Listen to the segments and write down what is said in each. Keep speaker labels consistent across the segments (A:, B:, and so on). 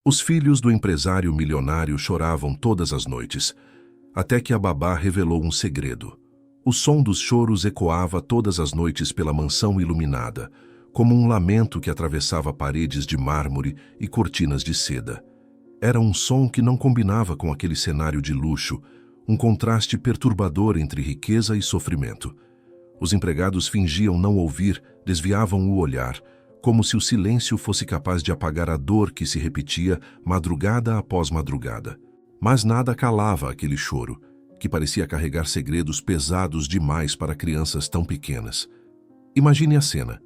A: Os filhos do empresário milionário choravam todas as noites, até que a babá revelou um segredo. O som dos choros ecoava todas as noites pela mansão iluminada, como um lamento que atravessava paredes de mármore e cortinas de seda. Era um som que não combinava com aquele cenário de luxo, um contraste perturbador entre riqueza e sofrimento. Os empregados fingiam não ouvir, desviavam o olhar, como se o silêncio fosse capaz de apagar a dor que se repetia madrugada após madrugada. Mas nada calava aquele choro, que parecia carregar segredos pesados demais para crianças tão pequenas. Imagine a cena.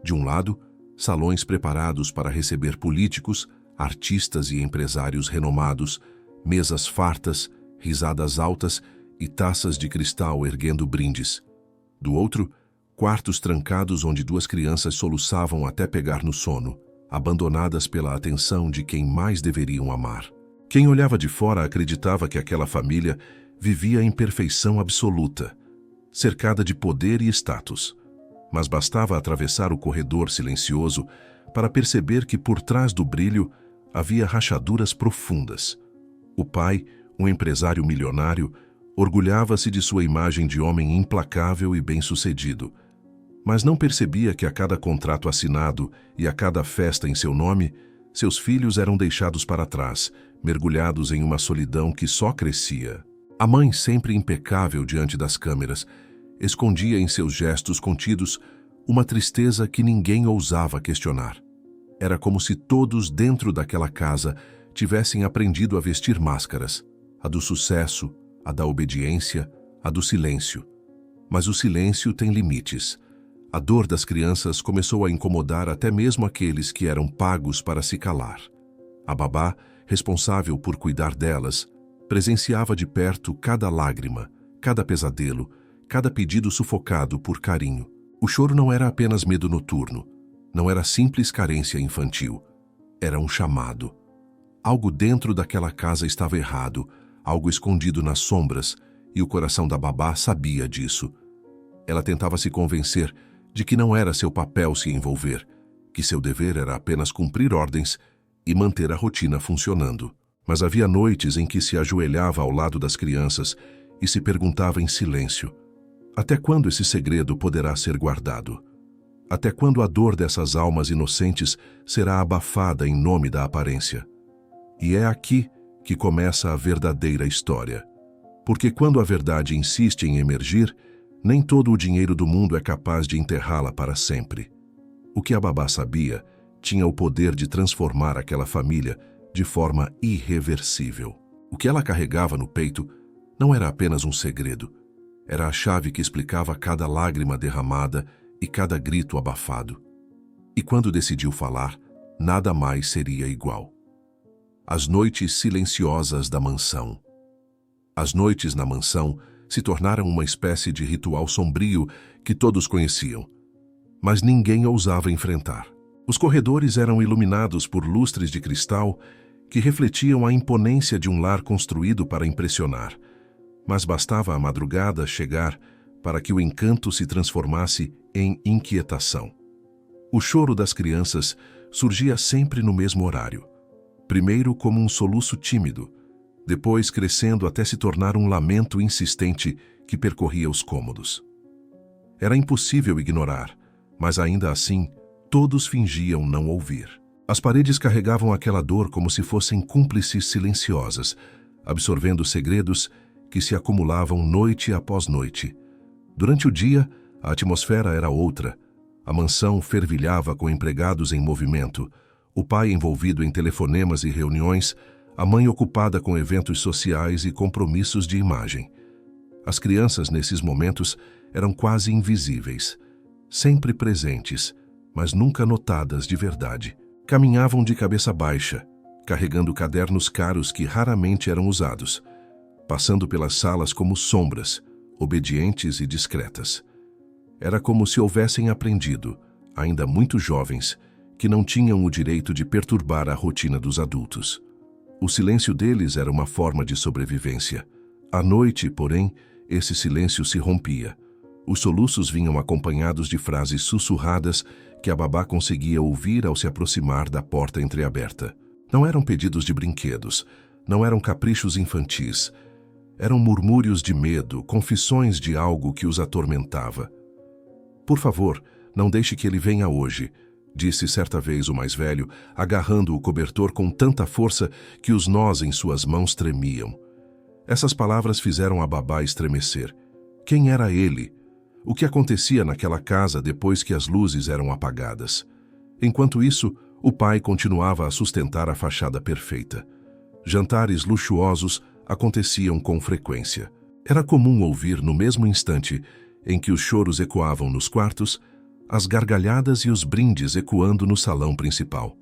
A: De um lado, salões preparados para receber políticos, artistas e empresários renomados, mesas fartas, risadas altas e taças de cristal erguendo brindes. Do outro, quartos trancados onde duas crianças soluçavam até pegar no sono, abandonadas pela atenção de quem mais deveriam amar. Quem olhava de fora acreditava que aquela família vivia em perfeição absoluta, cercada de poder e status. Mas bastava atravessar o corredor silencioso para perceber que por trás do brilho havia rachaduras profundas. O pai, um empresário milionário, orgulhava-se de sua imagem de homem implacável e bem-sucedido, mas não percebia que a cada contrato assinado e a cada festa em seu nome, seus filhos eram deixados para trás, mergulhados em uma solidão que só crescia. A mãe, sempre impecável diante das câmeras, escondia em seus gestos contidos uma tristeza que ninguém ousava questionar. Era como se todos dentro daquela casa tivessem aprendido a vestir máscaras, a do sucesso, a da obediência, a do silêncio. Mas o silêncio tem limites. A dor das crianças começou a incomodar até mesmo aqueles que eram pagos para se calar. A babá, responsável por cuidar delas, presenciava de perto cada lágrima, cada pesadelo, cada pedido sufocado por carinho. O choro não era apenas medo noturno, não era simples carência infantil. Era um chamado. Algo dentro daquela casa estava errado, algo escondido nas sombras, e o coração da babá sabia disso. Ela tentava se convencer de que não era seu papel se envolver, que seu dever era apenas cumprir ordens e manter a rotina funcionando. Mas havia noites em que se ajoelhava ao lado das crianças e se perguntava em silêncio: até quando esse segredo poderá ser guardado? Até quando a dor dessas almas inocentes será abafada em nome da aparência? E é aqui que começa a verdadeira história. Porque quando a verdade insiste em emergir, nem todo o dinheiro do mundo é capaz de enterrá-la para sempre. O que a babá sabia tinha o poder de transformar aquela família de forma irreversível. O que ela carregava no peito não era apenas um segredo. Era a chave que explicava cada lágrima derramada e cada grito abafado. E quando decidiu falar, nada mais seria igual. As noites silenciosas da mansão. As noites na mansão se tornaram uma espécie de ritual sombrio que todos conheciam, mas ninguém ousava enfrentar. Os corredores eram iluminados por lustres de cristal que refletiam a imponência de um lar construído para impressionar, mas bastava a madrugada chegar para que o encanto se transformasse em inquietação. O choro das crianças surgia sempre no mesmo horário, primeiro como um soluço tímido, depois crescendo até se tornar um lamento insistente que percorria os cômodos. Era impossível ignorar, mas ainda assim, todos fingiam não ouvir. As paredes carregavam aquela dor como se fossem cúmplices silenciosas, absorvendo segredos que se acumulavam noite após noite. Durante o dia, a atmosfera era outra. A mansão fervilhava com empregados em movimento, o pai envolvido em telefonemas e reuniões, a mãe ocupada com eventos sociais e compromissos de imagem. As crianças, nesses momentos, eram quase invisíveis, sempre presentes, mas nunca notadas de verdade. Caminhavam de cabeça baixa, carregando cadernos caros que raramente eram usados, passando pelas salas como sombras, obedientes e discretas. Era como se houvessem aprendido, ainda muito jovens, que não tinham o direito de perturbar a rotina dos adultos. O silêncio deles era uma forma de sobrevivência. À noite, porém, esse silêncio se rompia. Os soluços vinham acompanhados de frases sussurradas que a babá conseguia ouvir ao se aproximar da porta entreaberta. Não eram pedidos de brinquedos, não eram caprichos infantis. Eram murmúrios de medo, confissões de algo que os atormentava. Por favor, não deixe que ele venha hoje, disse certa vez o mais velho, agarrando o cobertor com tanta força que os nós em suas mãos tremiam. Essas palavras fizeram a babá estremecer. Quem era ele? O que acontecia naquela casa depois que as luzes eram apagadas? Enquanto isso, o pai continuava a sustentar a fachada perfeita. Jantares luxuosos aconteciam com frequência. Era comum ouvir, no mesmo instante em que os choros ecoavam nos quartos, as gargalhadas e os brindes ecoando no salão principal.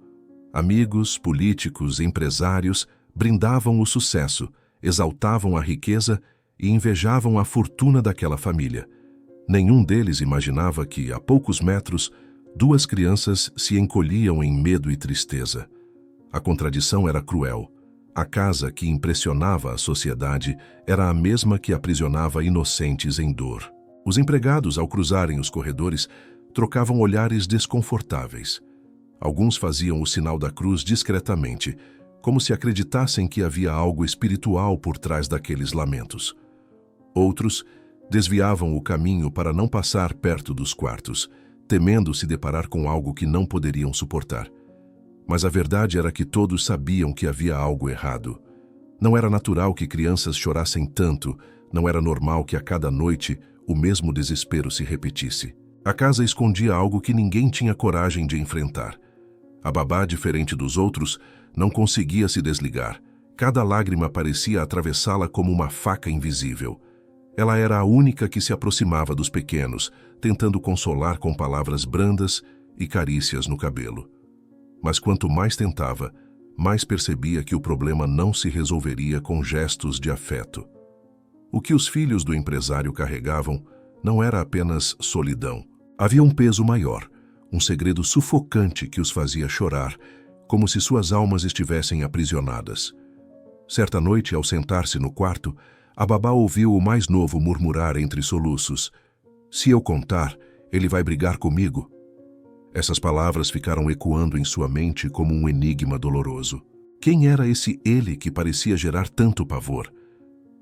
A: Amigos, políticos, empresários brindavam o sucesso, exaltavam a riqueza e invejavam a fortuna daquela família. Nenhum deles imaginava que, a poucos metros, duas crianças se encolhiam em medo e tristeza. A contradição era cruel. A casa que impressionava a sociedade era a mesma que aprisionava inocentes em dor. Os empregados, ao cruzarem os corredores, trocavam olhares desconfortáveis. Alguns faziam o sinal da cruz discretamente, como se acreditassem que havia algo espiritual por trás daqueles lamentos. Outros desviavam o caminho para não passar perto dos quartos, temendo se deparar com algo que não poderiam suportar. Mas a verdade era que todos sabiam que havia algo errado. Não era natural que crianças chorassem tanto, não era normal que a cada noite o mesmo desespero se repetisse. A casa escondia algo que ninguém tinha coragem de enfrentar. A babá, diferente dos outros, não conseguia se desligar. Cada lágrima parecia atravessá-la como uma faca invisível. Ela era a única que se aproximava dos pequenos, tentando consolar com palavras brandas e carícias no cabelo. Mas quanto mais tentava, mais percebia que o problema não se resolveria com gestos de afeto. O que os filhos do empresário carregavam não era apenas solidão. Havia um peso maior, um segredo sufocante que os fazia chorar, como se suas almas estivessem aprisionadas. Certa noite, ao sentar-se no quarto, a babá ouviu o mais novo murmurar entre soluços: "Se eu contar, ele vai brigar comigo." Essas palavras ficaram ecoando em sua mente como um enigma doloroso. Quem era esse ele que parecia gerar tanto pavor?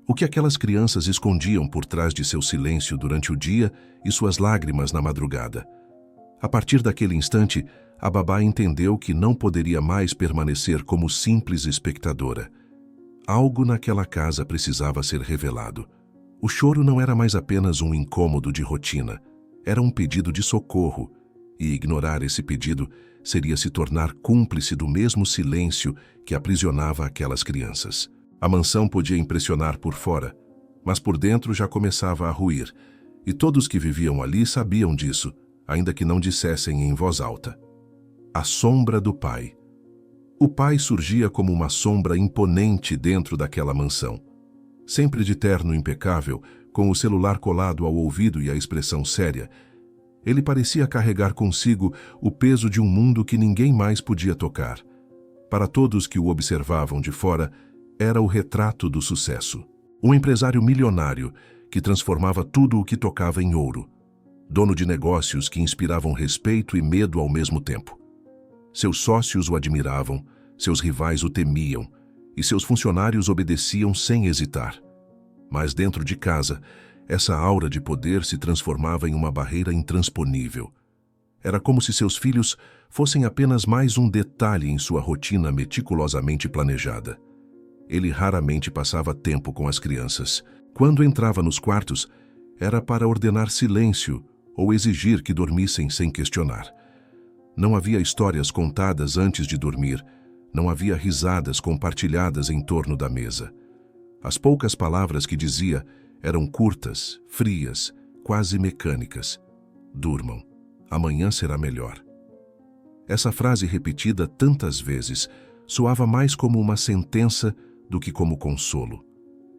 A: O que aquelas crianças escondiam por trás de seu silêncio durante o dia e suas lágrimas na madrugada? A partir daquele instante, a babá entendeu que não poderia mais permanecer como simples espectadora. Algo naquela casa precisava ser revelado. O choro não era mais apenas um incômodo de rotina, era um pedido de socorro, e ignorar esse pedido seria se tornar cúmplice do mesmo silêncio que aprisionava aquelas crianças. A mansão podia impressionar por fora, mas por dentro já começava a ruir, e todos que viviam ali sabiam disso, ainda que não dissessem em voz alta. A sombra do pai. O pai surgia como uma sombra imponente dentro daquela mansão. Sempre de terno impecável, com o celular colado ao ouvido e a expressão séria, ele parecia carregar consigo o peso de um mundo que ninguém mais podia tocar. Para todos que o observavam de fora, era o retrato do sucesso. Um empresário milionário que transformava tudo o que tocava em ouro. Dono de negócios que inspiravam respeito e medo ao mesmo tempo. Seus sócios o admiravam, seus rivais o temiam, e seus funcionários obedeciam sem hesitar. Mas dentro de casa, essa aura de poder se transformava em uma barreira intransponível. Era como se seus filhos fossem apenas mais um detalhe em sua rotina meticulosamente planejada. Ele raramente passava tempo com as crianças. Quando entrava nos quartos, era para ordenar silêncio ou exigir que dormissem sem questionar. Não havia histórias contadas antes de dormir, não havia risadas compartilhadas em torno da mesa. As poucas palavras que dizia eram curtas, frias, quase mecânicas. Durmam, amanhã será melhor. Essa frase repetida tantas vezes soava mais como uma sentença do que como consolo.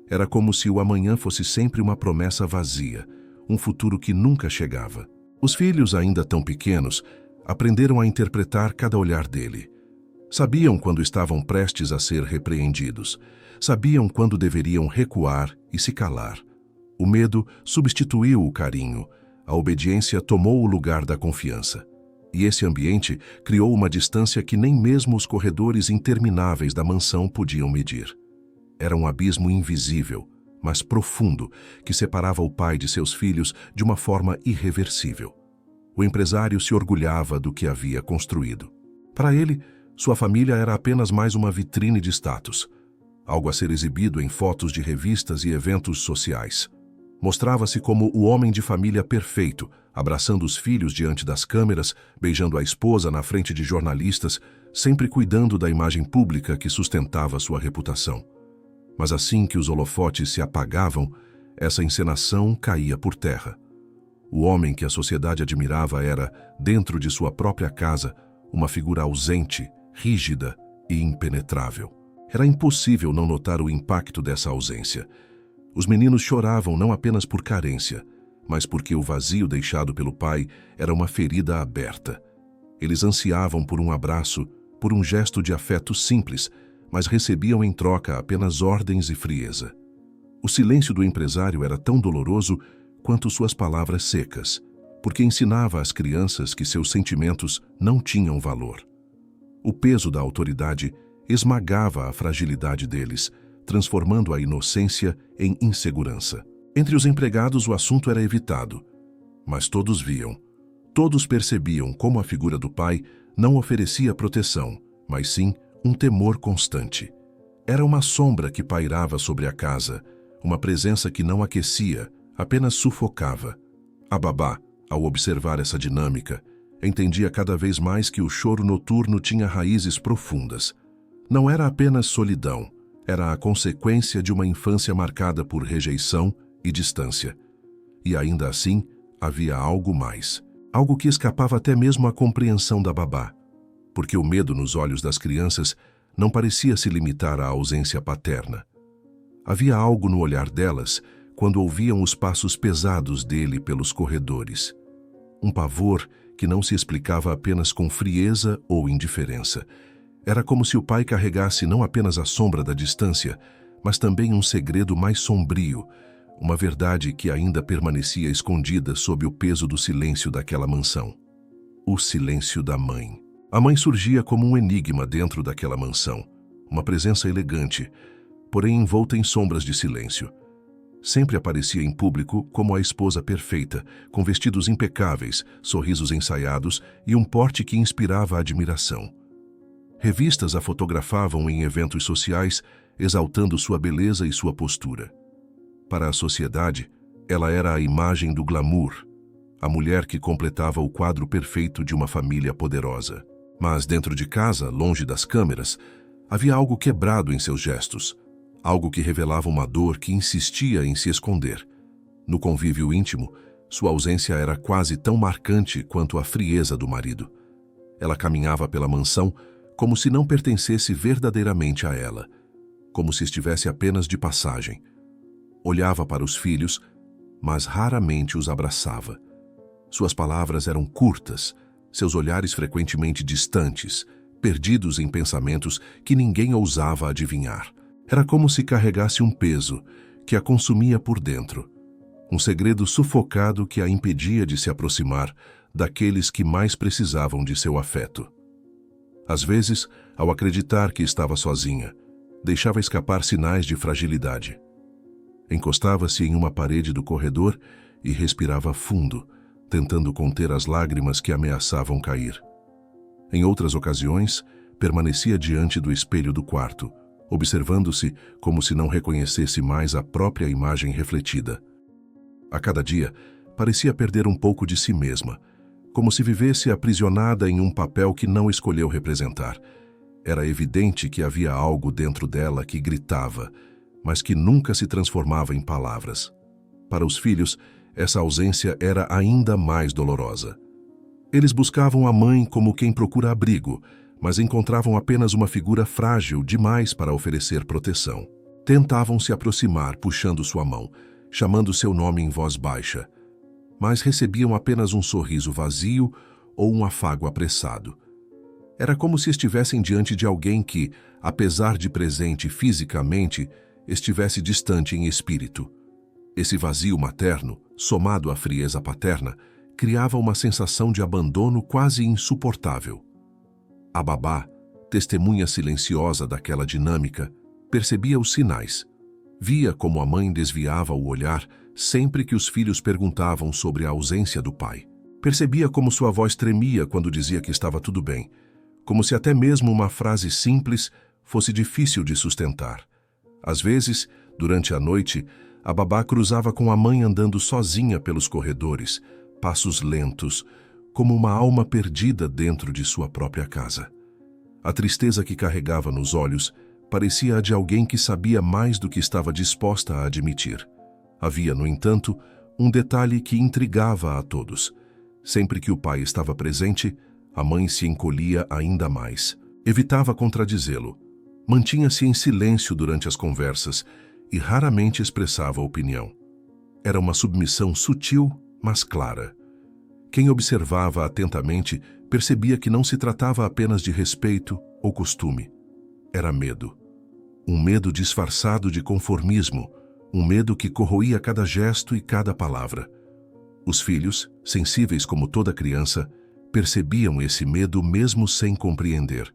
A: Era como se o amanhã fosse sempre uma promessa vazia, um futuro que nunca chegava. Os filhos, ainda tão pequenos, aprenderam a interpretar cada olhar dele. Sabiam quando estavam prestes a ser repreendidos. Sabiam quando deveriam recuar e se calar. O medo substituiu o carinho. A obediência tomou o lugar da confiança. E esse ambiente criou uma distância que nem mesmo os corredores intermináveis da mansão podiam medir. Era um abismo invisível, mas profundo, que separava o pai de seus filhos de uma forma irreversível. O empresário se orgulhava do que havia construído. Para ele, sua família era apenas mais uma vitrine de status, algo a ser exibido em fotos de revistas e eventos sociais. Mostrava-se como o homem de família perfeito, abraçando os filhos diante das câmeras, beijando a esposa na frente de jornalistas, sempre cuidando da imagem pública que sustentava sua reputação. Mas assim que os holofotes se apagavam, essa encenação caía por terra. O homem que a sociedade admirava era, dentro de sua própria casa, uma figura ausente, rígida e impenetrável. Era impossível não notar o impacto dessa ausência. Os meninos choravam não apenas por carência, mas porque o vazio deixado pelo pai era uma ferida aberta. Eles ansiavam por um abraço, por um gesto de afeto simples, mas recebiam em troca apenas ordens e frieza. O silêncio do empresário era tão doloroso quanto suas palavras secas, porque ensinava às crianças que seus sentimentos não tinham valor. O peso da autoridade esmagava a fragilidade deles, transformando a inocência em insegurança. Entre os empregados o assunto era evitado, mas todos viam, todos percebiam como a figura do pai não oferecia proteção, mas sim um temor constante. Era uma sombra que pairava sobre a casa, uma presença que não aquecia, apenas sufocava. A babá, ao observar essa dinâmica, entendia cada vez mais que o choro noturno tinha raízes profundas. Não era apenas solidão, era a consequência de uma infância marcada por rejeição e distância. E ainda assim, havia algo mais. Algo que escapava até mesmo à compreensão da babá. Porque o medo nos olhos das crianças não parecia se limitar à ausência paterna. Havia algo no olhar delas quando ouviam os passos pesados dele pelos corredores. Um pavor que não se explicava apenas com frieza ou indiferença. Era como se o pai carregasse não apenas a sombra da distância, mas também um segredo mais sombrio, uma verdade que ainda permanecia escondida sob o peso do silêncio daquela mansão. O silêncio da mãe. A mãe surgia como um enigma dentro daquela mansão, uma presença elegante, porém envolta em sombras de silêncio. Sempre aparecia em público como a esposa perfeita, com vestidos impecáveis, sorrisos ensaiados e um porte que inspirava admiração. Revistas a fotografavam em eventos sociais, exaltando sua beleza e sua postura. Para a sociedade, ela era a imagem do glamour, a mulher que completava o quadro perfeito de uma família poderosa. Mas dentro de casa, longe das câmeras, havia algo quebrado em seus gestos, algo que revelava uma dor que insistia em se esconder. No convívio íntimo, sua ausência era quase tão marcante quanto a frieza do marido. Ela caminhava pela mansão como se não pertencesse verdadeiramente a ela, como se estivesse apenas de passagem. Olhava para os filhos, mas raramente os abraçava. Suas palavras eram curtas, seus olhares frequentemente distantes, perdidos em pensamentos que ninguém ousava adivinhar. Era como se carregasse um peso que a consumia por dentro, um segredo sufocado que a impedia de se aproximar daqueles que mais precisavam de seu afeto. Às vezes, ao acreditar que estava sozinha, deixava escapar sinais de fragilidade. Encostava-se em uma parede do corredor e respirava fundo, tentando conter as lágrimas que ameaçavam cair. Em outras ocasiões, permanecia diante do espelho do quarto, observando-se como se não reconhecesse mais a própria imagem refletida. A cada dia, parecia perder um pouco de si mesma, como se vivesse aprisionada em um papel que não escolheu representar. Era evidente que havia algo dentro dela que gritava, mas que nunca se transformava em palavras. Para os filhos, essa ausência era ainda mais dolorosa. Eles buscavam a mãe como quem procura abrigo, mas encontravam apenas uma figura frágil demais para oferecer proteção. Tentavam se aproximar, puxando sua mão, chamando seu nome em voz baixa, mas recebiam apenas um sorriso vazio ou um afago apressado. Era como se estivessem diante de alguém que, apesar de presente fisicamente, estivesse distante em espírito. Esse vazio materno, somado à frieza paterna, criava uma sensação de abandono quase insuportável. A babá, testemunha silenciosa daquela dinâmica, percebia os sinais. Via como a mãe desviava o olhar sempre que os filhos perguntavam sobre a ausência do pai. Percebia como sua voz tremia quando dizia que estava tudo bem, como se até mesmo uma frase simples fosse difícil de sustentar. Às vezes, durante a noite, a babá cruzava com a mãe andando sozinha pelos corredores, passos lentos, como uma alma perdida dentro de sua própria casa. A tristeza que carregava nos olhos parecia a de alguém que sabia mais do que estava disposta a admitir. Havia, no entanto, um detalhe que intrigava a todos. Sempre que o pai estava presente, a mãe se encolhia ainda mais. Evitava contradizê-lo. Mantinha-se em silêncio durante as conversas e raramente expressava opinião. Era uma submissão sutil, mas clara. Quem observava atentamente percebia que não se tratava apenas de respeito ou costume. Era medo. Um medo disfarçado de conformismo, um medo que corroía cada gesto e cada palavra. Os filhos, sensíveis como toda criança, percebiam esse medo mesmo sem compreender.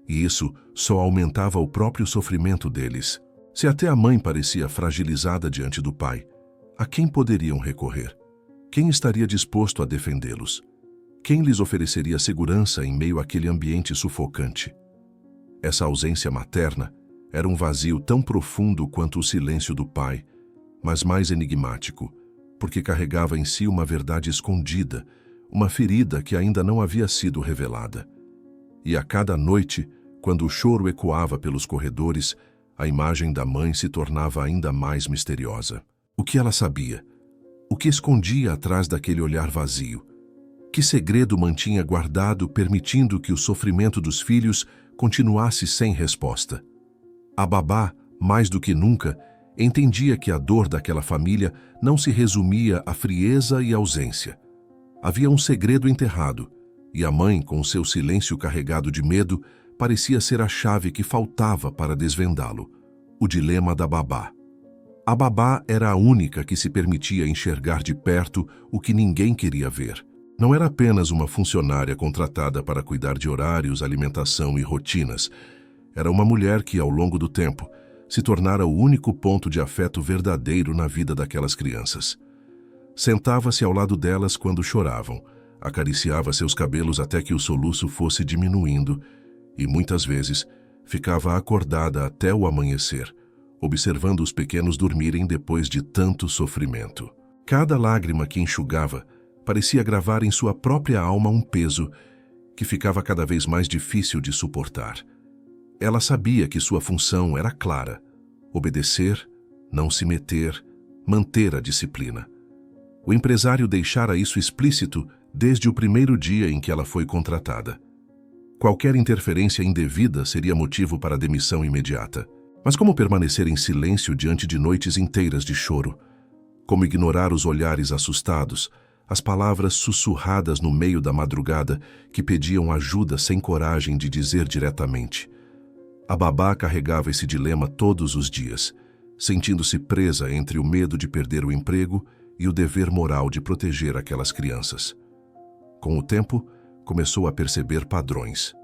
A: E isso só aumentava o próprio sofrimento deles. Se até a mãe parecia fragilizada diante do pai, a quem poderiam recorrer? Quem estaria disposto a defendê-los? Quem lhes ofereceria segurança em meio àquele ambiente sufocante? Essa ausência materna era um vazio tão profundo quanto o silêncio do pai, mas mais enigmático, porque carregava em si uma verdade escondida, uma ferida que ainda não havia sido revelada. E a cada noite, quando o choro ecoava pelos corredores, a imagem da mãe se tornava ainda mais misteriosa. O que ela sabia? O que escondia atrás daquele olhar vazio? Que segredo mantinha guardado, permitindo que o sofrimento dos filhos continuasse sem resposta? A babá, mais do que nunca, entendia que a dor daquela família não se resumia à frieza e ausência. Havia um segredo enterrado, e a mãe, com seu silêncio carregado de medo, parecia ser a chave que faltava para desvendá-lo: o dilema da babá. A babá era a única que se permitia enxergar de perto o que ninguém queria ver. Não era apenas uma funcionária contratada para cuidar de horários, alimentação e rotinas. Era uma mulher que, ao longo do tempo, se tornara o único ponto de afeto verdadeiro na vida daquelas crianças. Sentava-se ao lado delas quando choravam, acariciava seus cabelos até que o soluço fosse diminuindo e, muitas vezes, ficava acordada até o amanhecer, observando os pequenos dormirem depois de tanto sofrimento. Cada lágrima que enxugava parecia gravar em sua própria alma um peso que ficava cada vez mais difícil de suportar. Ela sabia que sua função era clara: obedecer, não se meter, manter a disciplina. O empresário deixara isso explícito desde o primeiro dia em que ela foi contratada. Qualquer interferência indevida seria motivo para demissão imediata. Mas como permanecer em silêncio diante de noites inteiras de choro? Como ignorar os olhares assustados, as palavras sussurradas no meio da madrugada que pediam ajuda sem coragem de dizer diretamente? A babá carregava esse dilema todos os dias, sentindo-se presa entre o medo de perder o emprego e o dever moral de proteger aquelas crianças. Com o tempo, começou a perceber padrões.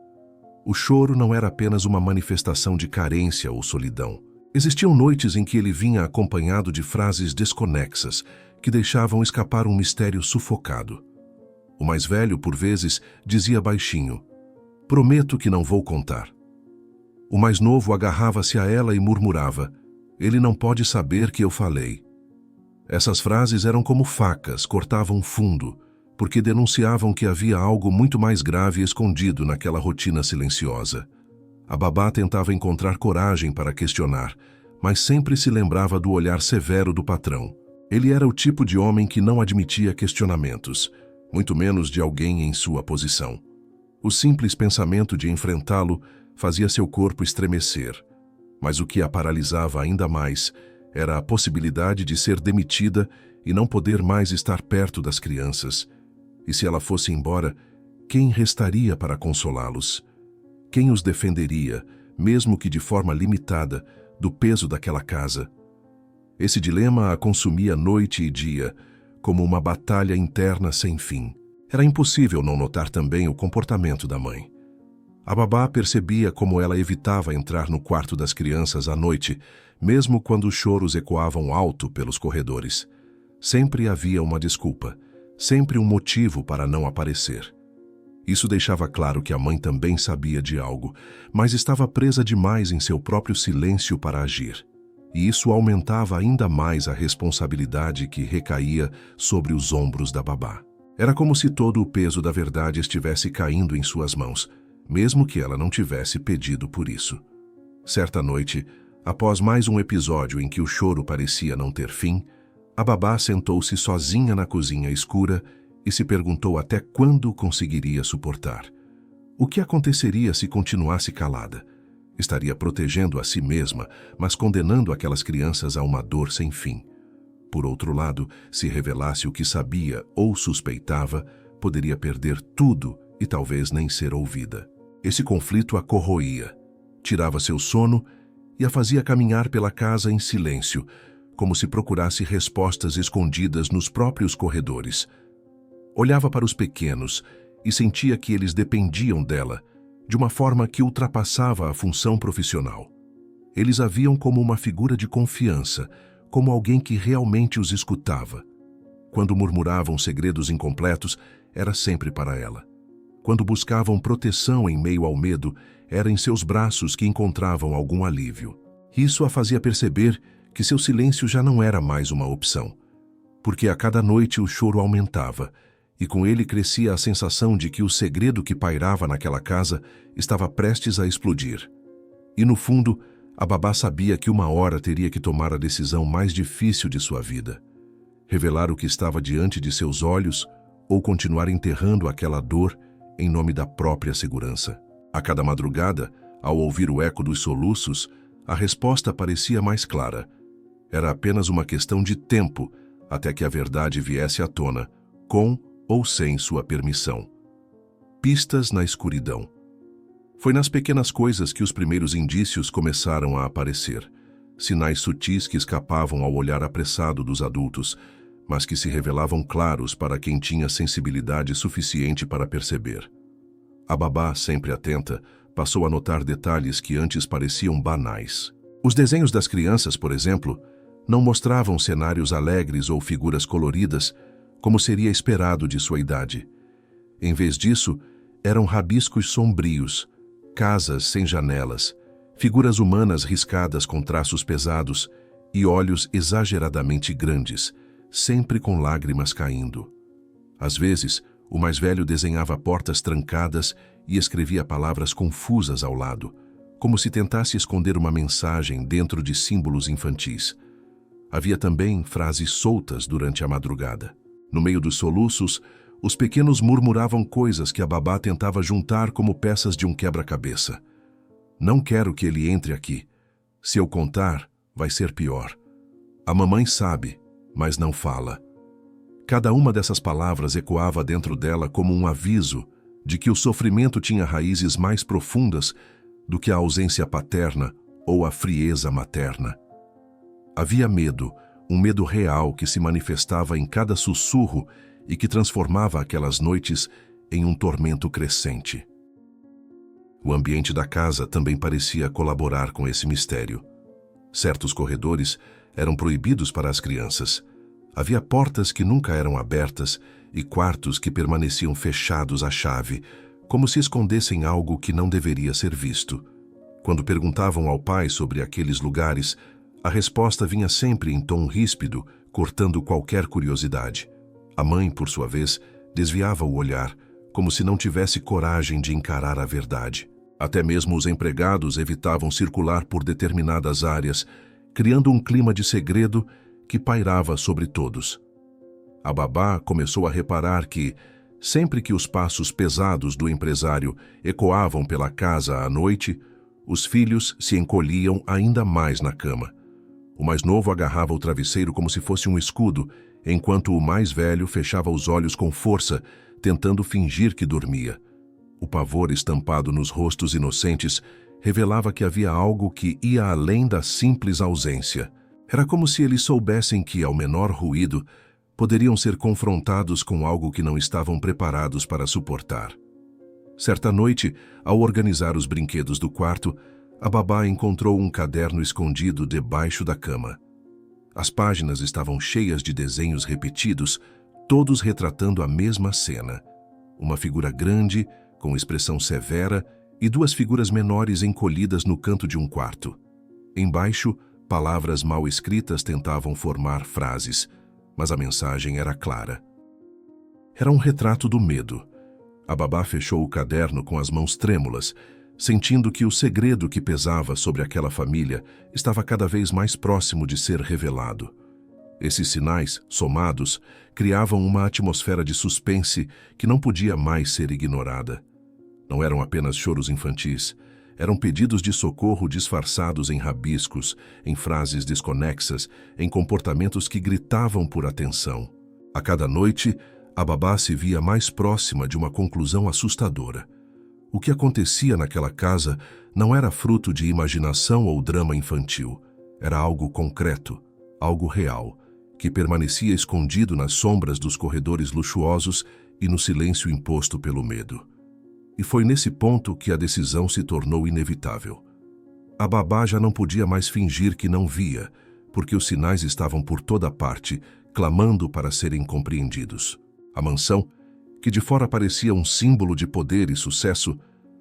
A: O choro não era apenas uma manifestação de carência ou solidão. Existiam noites em que ele vinha acompanhado de frases desconexas que deixavam escapar um mistério sufocado. O mais velho, por vezes, dizia baixinho: "Prometo que não vou contar." O mais novo agarrava-se a ela e murmurava: "Ele não pode saber que eu falei." Essas frases eram como facas, cortavam fundo, porque denunciavam que havia algo muito mais grave escondido naquela rotina silenciosa. A babá tentava encontrar coragem para questionar, mas sempre se lembrava do olhar severo do patrão. Ele era o tipo de homem que não admitia questionamentos, muito menos de alguém em sua posição. O simples pensamento de enfrentá-lo fazia seu corpo estremecer, mas o que a paralisava ainda mais era a possibilidade de ser demitida e não poder mais estar perto das crianças. E se ela fosse embora, quem restaria para consolá-los? Quem os defenderia, mesmo que de forma limitada, do peso daquela casa? Esse dilema a consumia noite e dia, como uma batalha interna sem fim. Era impossível não notar também o comportamento da mãe. A babá percebia como ela evitava entrar no quarto das crianças à noite, mesmo quando os choros ecoavam alto pelos corredores. Sempre havia uma desculpa, sempre um motivo para não aparecer. Isso deixava claro que a mãe também sabia de algo, mas estava presa demais em seu próprio silêncio para agir. E isso aumentava ainda mais a responsabilidade que recaía sobre os ombros da babá. Era como se todo o peso da verdade estivesse caindo em suas mãos, mesmo que ela não tivesse pedido por isso. Certa noite, após mais um episódio em que o choro parecia não ter fim, a babá sentou-se sozinha na cozinha escura e se perguntou até quando conseguiria suportar. O que aconteceria se continuasse calada? Estaria protegendo a si mesma, mas condenando aquelas crianças a uma dor sem fim. Por outro lado, se revelasse o que sabia ou suspeitava, poderia perder tudo e talvez nem ser ouvida. Esse conflito a corroía, tirava seu sono e a fazia caminhar pela casa em silêncio, como se procurasse respostas escondidas nos próprios corredores. Olhava para os pequenos e sentia que eles dependiam dela, de uma forma que ultrapassava a função profissional. Eles a viam como uma figura de confiança, como alguém que realmente os escutava. Quando murmuravam segredos incompletos, era sempre para ela. Quando buscavam proteção em meio ao medo, era em seus braços que encontravam algum alívio. Isso a fazia perceber que seu silêncio já não era mais uma opção, porque a cada noite o choro aumentava, e com ele crescia a sensação de que o segredo que pairava naquela casa estava prestes a explodir. E no fundo, a babá sabia que uma hora teria que tomar a decisão mais difícil de sua vida: revelar o que estava diante de seus olhos ou continuar enterrando aquela dor em nome da própria segurança. A cada madrugada, ao ouvir o eco dos soluços, a resposta parecia mais clara. Era apenas uma questão de tempo até que a verdade viesse à tona, com ou sem sua permissão. Pistas na escuridão. Foi nas pequenas coisas que os primeiros indícios começaram a aparecer, sinais sutis que escapavam ao olhar apressado dos adultos, mas que se revelavam claros para quem tinha sensibilidade suficiente para perceber. A babá, sempre atenta, passou a notar detalhes que antes pareciam banais. Os desenhos das crianças, por exemplo, não mostravam cenários alegres ou figuras coloridas, como seria esperado de sua idade. Em vez disso, eram rabiscos sombrios, casas sem janelas, figuras humanas riscadas com traços pesados e olhos exageradamente grandes, sempre com lágrimas caindo. Às vezes, o mais velho desenhava portas trancadas e escrevia palavras confusas ao lado, como se tentasse esconder uma mensagem dentro de símbolos infantis. Havia também frases soltas durante a madrugada. No meio dos soluços, os pequenos murmuravam coisas que a babá tentava juntar como peças de um quebra-cabeça. Não quero que ele entre aqui. Se eu contar, vai ser pior. A mamãe sabe, mas não fala. Cada uma dessas palavras ecoava dentro dela como um aviso de que o sofrimento tinha raízes mais profundas do que a ausência paterna ou a frieza materna. Havia medo, um medo real que se manifestava em cada sussurro e que transformava aquelas noites em um tormento crescente. O ambiente da casa também parecia colaborar com esse mistério. Certos corredores eram proibidos para as crianças. Havia portas que nunca eram abertas e quartos que permaneciam fechados à chave, como se escondessem algo que não deveria ser visto. Quando perguntavam ao pai sobre aqueles lugares, a resposta vinha sempre em tom ríspido, cortando qualquer curiosidade. A mãe, por sua vez, desviava o olhar, como se não tivesse coragem de encarar a verdade. Até mesmo os empregados evitavam circular por determinadas áreas, criando um clima de segredo que pairava sobre todos. A babá começou a reparar que, sempre que os passos pesados do empresário ecoavam pela casa à noite, os filhos se encolhiam ainda mais na cama. O mais novo agarrava o travesseiro como se fosse um escudo, enquanto o mais velho fechava os olhos com força, tentando fingir que dormia. O pavor estampado nos rostos inocentes revelava que havia algo que ia além da simples ausência. Era como se eles soubessem que, ao menor ruído, poderiam ser confrontados com algo que não estavam preparados para suportar. Certa noite, ao organizar os brinquedos do quarto, a babá encontrou um caderno escondido debaixo da cama. As páginas estavam cheias de desenhos repetidos, todos retratando a mesma cena. Uma figura grande, com expressão severa, e duas figuras menores encolhidas no canto de um quarto. Embaixo, palavras mal escritas tentavam formar frases, mas a mensagem era clara. Era um retrato do medo. A babá fechou o caderno com as mãos trêmulas, sentindo que o segredo que pesava sobre aquela família estava cada vez mais próximo de ser revelado. Esses sinais, somados, criavam uma atmosfera de suspense que não podia mais ser ignorada. Não eram apenas choros infantis, eram pedidos de socorro disfarçados em rabiscos, em frases desconexas, em comportamentos que gritavam por atenção. A cada noite, a babá se via mais próxima de uma conclusão assustadora. O que acontecia naquela casa não era fruto de imaginação ou drama infantil. Era algo concreto, algo real, que permanecia escondido nas sombras dos corredores luxuosos e no silêncio imposto pelo medo. E foi nesse ponto que a decisão se tornou inevitável. A babá já não podia mais fingir que não via, porque os sinais estavam por toda parte, clamando para serem compreendidos. A mansão, que de fora parecia um símbolo de poder e sucesso,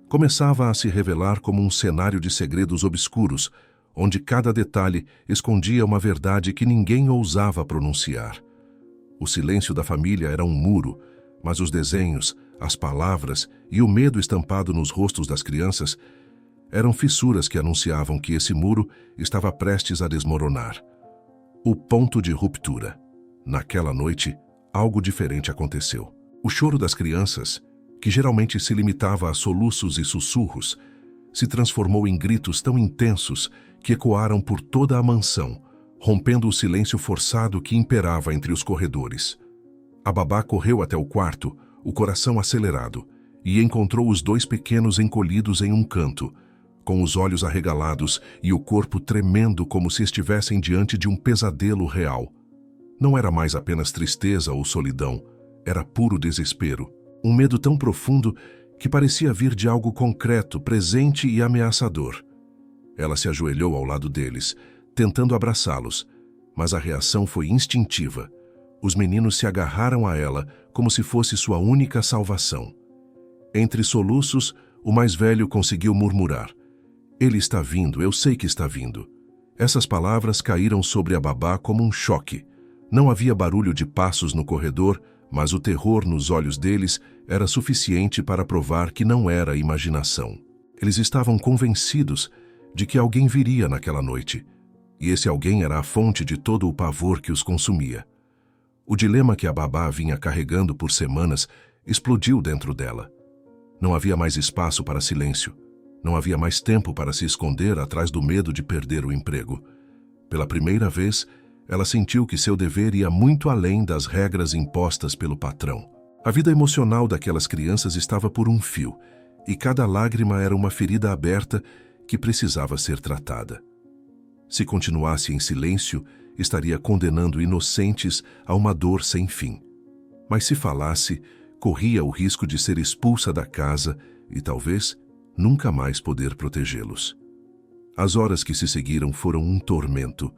A: começava a se revelar como um cenário de segredos obscuros, onde cada detalhe escondia uma verdade que ninguém ousava pronunciar. O silêncio da família era um muro, mas os desenhos, as palavras e o medo estampado nos rostos das crianças eram fissuras que anunciavam que esse muro estava prestes a desmoronar. O ponto de ruptura. Naquela noite, algo diferente aconteceu. O choro das crianças, que geralmente se limitava a soluços e sussurros, se transformou em gritos tão intensos que ecoaram por toda a mansão, rompendo o silêncio forçado que imperava entre os corredores. A babá correu até o quarto, o coração acelerado, e encontrou os dois pequenos encolhidos em um canto, com os olhos arregalados e o corpo tremendo como se estivessem diante de um pesadelo real. Não era mais apenas tristeza ou solidão, era puro desespero. Um medo tão profundo que parecia vir de algo concreto, presente e ameaçador. Ela se ajoelhou ao lado deles, tentando abraçá-los, mas a reação foi instintiva. Os meninos se agarraram a ela como se fosse sua única salvação. Entre soluços, o mais velho conseguiu murmurar: "Ele está vindo, eu sei que está vindo." Essas palavras caíram sobre a babá como um choque. Não havia barulho de passos no corredor, mas o terror nos olhos deles era suficiente para provar que não era imaginação. Eles estavam convencidos de que alguém viria naquela noite, e esse alguém era a fonte de todo o pavor que os consumia. O dilema que a babá vinha carregando por semanas explodiu dentro dela. Não havia mais espaço para silêncio. Não havia mais tempo para se esconder atrás do medo de perder o emprego. Pela primeira vez, ela sentiu que seu dever ia muito além das regras impostas pelo patrão. A vida emocional daquelas crianças estava por um fio, e cada lágrima era uma ferida aberta que precisava ser tratada. Se continuasse em silêncio, estaria condenando inocentes a uma dor sem fim. Mas se falasse, corria o risco de ser expulsa da casa e talvez nunca mais poder protegê-los. As horas que se seguiram foram um tormento.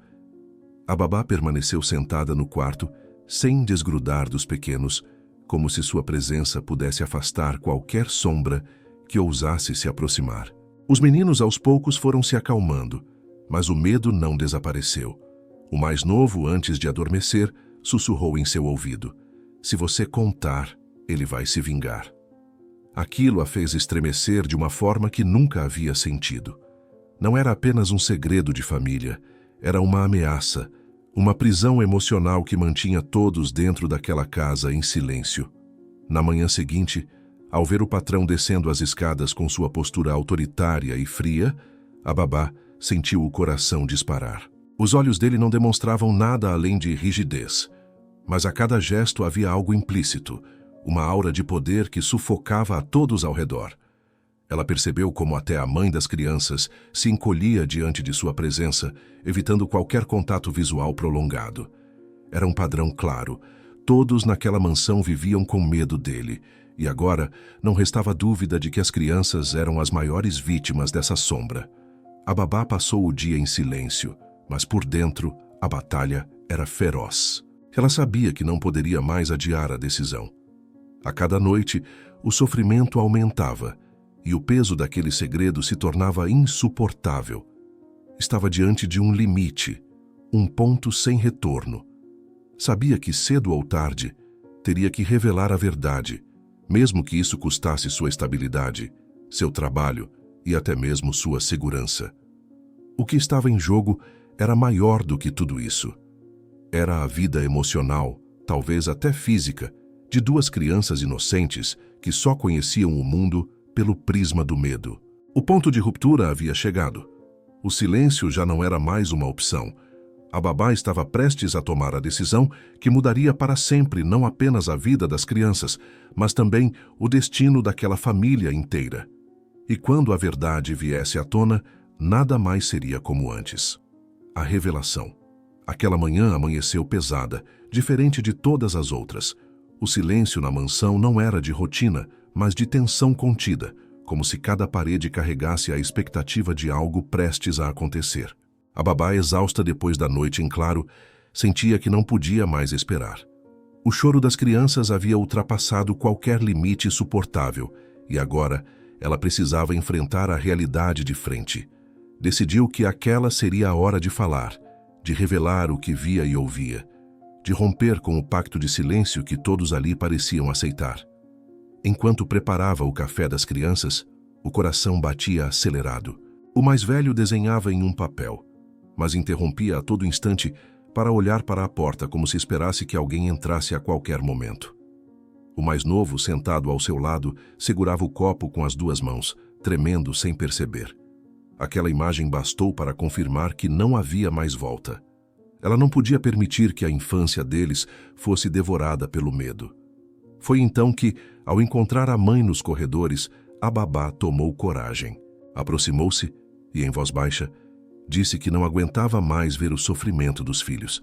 A: A babá permaneceu sentada no quarto, sem desgrudar dos pequenos, como se sua presença pudesse afastar qualquer sombra que ousasse se aproximar. Os meninos aos poucos foram se acalmando, mas o medo não desapareceu. O mais novo, antes de adormecer, sussurrou em seu ouvido: "Se você contar, ele vai se vingar." Aquilo a fez estremecer de uma forma que nunca havia sentido. Não era apenas um segredo de família, era uma ameaça, uma prisão emocional que mantinha todos dentro daquela casa em silêncio. Na manhã seguinte, ao ver o patrão descendo as escadas com sua postura autoritária e fria, a babá sentiu o coração disparar. Os olhos dele não demonstravam nada além de rigidez, mas a cada gesto havia algo implícito, uma aura de poder que sufocava a todos ao redor. Ela percebeu como até a mãe das crianças se encolhia diante de sua presença, evitando qualquer contato visual prolongado. Era um padrão claro. Todos naquela mansão viviam com medo dele, e agora não restava dúvida de que as crianças eram as maiores vítimas dessa sombra. A babá passou o dia em silêncio, mas por dentro a batalha era feroz. Ela sabia que não poderia mais adiar a decisão. A cada noite, o sofrimento aumentava, e o peso daquele segredo se tornava insuportável. Estava diante de um limite, um ponto sem retorno. Sabia que cedo ou tarde teria que revelar a verdade, mesmo que isso custasse sua estabilidade, seu trabalho e até mesmo sua segurança. O que estava em jogo era maior do que tudo isso. Era a vida emocional, talvez até física, de duas crianças inocentes que só conheciam o mundo pelo prisma do medo. O ponto de ruptura havia chegado. O silêncio já não era mais uma opção. A babá estava prestes a tomar a decisão que mudaria para sempre não apenas a vida das crianças, mas também o destino daquela família inteira. E quando a verdade viesse à tona, nada mais seria como antes. A revelação. Aquela manhã amanheceu pesada, diferente de todas as outras. O silêncio na mansão não era de rotina, mas de tensão contida, como se cada parede carregasse a expectativa de algo prestes a acontecer. A babá, exausta depois da noite em claro, sentia que não podia mais esperar. O choro das crianças havia ultrapassado qualquer limite suportável, e agora ela precisava enfrentar a realidade de frente. Decidiu que aquela seria a hora de falar, de revelar o que via e ouvia, de romper com o pacto de silêncio que todos ali pareciam aceitar. Enquanto preparava o café das crianças, o coração batia acelerado. O mais velho desenhava em um papel, mas interrompia a todo instante para olhar para a porta como se esperasse que alguém entrasse a qualquer momento. O mais novo, sentado ao seu lado, segurava o copo com as duas mãos, tremendo sem perceber. Aquela imagem bastou para confirmar que não havia mais volta. Ela não podia permitir que a infância deles fosse devorada pelo medo. Foi então que, ao encontrar a mãe nos corredores, a babá tomou coragem. Aproximou-se e, em voz baixa, disse que não aguentava mais ver o sofrimento dos filhos.